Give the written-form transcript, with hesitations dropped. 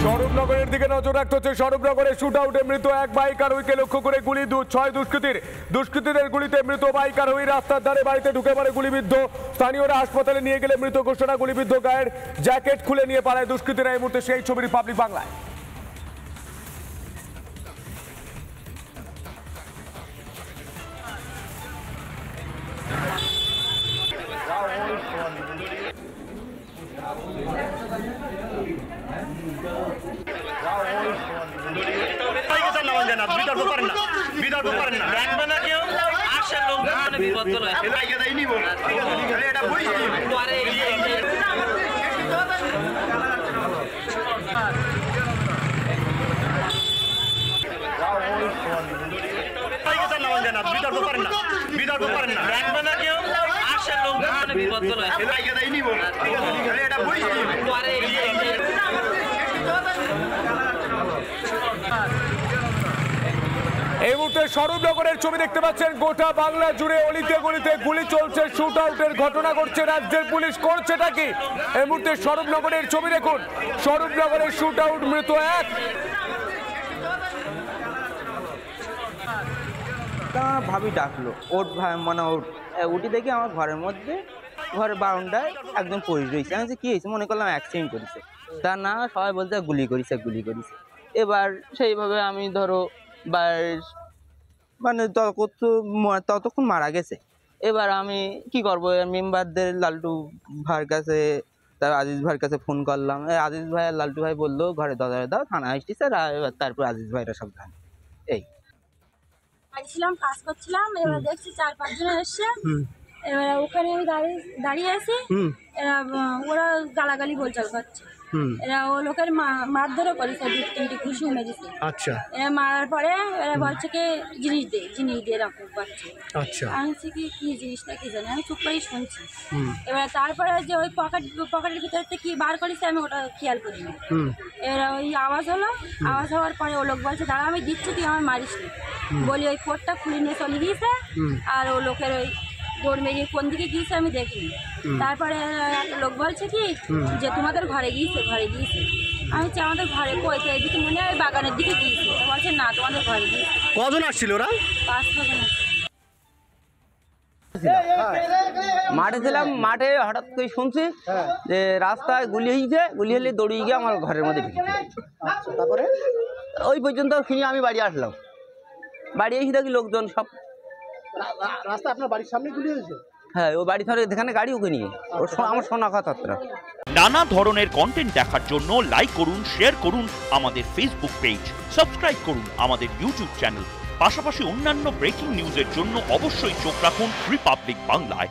স্বরূপনগরের দিকে নজর রাখতে হচ্ছে। স্বরূপনগরে শুট আউটে মৃত এক বাইক আরোহীকে লক্ষ্য করে গুলি 6 দুষ্কৃতীদের গুলিতে মৃত বাইক আরোহী রাস্তার ধারে বাড়িতে ঢুকে পড়ে গুলিবিদ্ধ। স্থানীয়রা হাসপাতালে নিয়ে গেলে মৃত ঘোষণা। গুলিবিদ্ধ গায়ের জ্যাকেট খুলে নিয়ে পালায় দুষ্কৃতীরা। এই মুহূর্তে সেই ছবি রিপাবলিক বাংলায়। এই মুহূর্তে স্বরূপনগরের ছবি দেখতে পাচ্ছেন। গোটা বাংলা জুড়ে অলিতে গলিতে গুলি চলছে, শুট আউটের ঘটনা ঘটছে। রাজ্যের পুলিশ করছেটা কি? এই মুহূর্তে স্বরূপনগরের ছবি দেখুন। স্বরূপনগরের শুট আউট, মৃত এক। ভাবি ডাকলো, ওট মানে উঠি দেখি আমার ঘরের মধ্যে, ঘরের বারান্দায় একদম পড়ে রয়েছে। আমি কি হয়েছে মনে করলাম অ্যাক্সিডেন্ট করেছে। তা না, সবাই বলতে গুলি করেছে। এবার সেইভাবে আমি ধরো মানে ততক্ষণ মারা গেছে। এবার আমি কি করবো, মেম্বারদের লালটু ভাইয়ের কাছে, তার আজিজ ভাইয়ের কাছে ফোন করলাম। আজিজ ভাই আর লালটু ভাই বললো ঘরে দরজা দাও, থানা আসছি স্যার। এবার তারপর আজিজ ভাইরা সব জানে। এই কাজ করছিলাম, এবার দেখছি 4-5 জন এসছে। এবার ওখানে আমি দাঁড়িয়ে আছি, ওরা গালাগালি বলচাল করছে। এরা ও লোকের মারধরও করেছে, 2-3টি ঘুষি মেরেছে। আচ্ছা, এরা মারার পরে এরা বলছে কি জিনিস দিয়ে রাখো পাচ্ছে। আচ্ছা, আমি কি জিনিসটা কি জানি, আমি চুপ করে শুনছি। এবার তারপরে যে ওই পকেটের ভিতর থেকে কি বার করেছে আমি ওটা খেয়াল করিনি। এরা ওই আওয়াজ হওয়ার পরে ও লোক বলছে দাঁড়া আমি দিচ্ছি, তুই আমার মারিস নি বলি ওই কোটটা খুলে নিয়ে চলে গিয়েছে। আর ও লোকের ওই দৌড় মেরিয়ে কোন দিকে গিয়েছে আমি দেখিনি। তারপরে লোক বলছে কি যে তোমাদের ঘরে গিয়েছে। আমি বলছি আমাদের ঘরে কই, এদিকে মনে হয় বাগানের দিকে গিয়েছে। বলছে না, তোমাদের ঘরে গিয়েছে। কজন আসছিল ওরা? 5-6 জন। মাঠে ছিলাম, মাঠে হঠাৎ করে শুনছি যে রাস্তায় গুলি হলে দৌড়িয়ে গিয়ে আমার ঘরের মধ্যে ঢুকে। তারপরে ওই পর্যন্ত শুনি আমি বাড়ি আসলাম। বাড়ি এসে দেখি লোকজন সব। রাস্তা আপনার বাড়ির সামনে গুলি হয়েছে? হ্যাঁ, ও বাড়ি ধরে যেখানে গাড়ি ওকে নিয়ে আমার শোনা কথা। নানা ধরনের কন্টেন্ট দেখার জন্য লাইক করুন, শেয়ার করুন আমাদের ফেসবুক পেজ, সাবস্ক্রাইব করুন আমাদের ইউটিউব চ্যানেল। পাশাপাশি অন্যান্য ব্রেকিং নিউজের জন্য অবশ্যই চোখ রাখুন রিপাবলিক বাংলায়।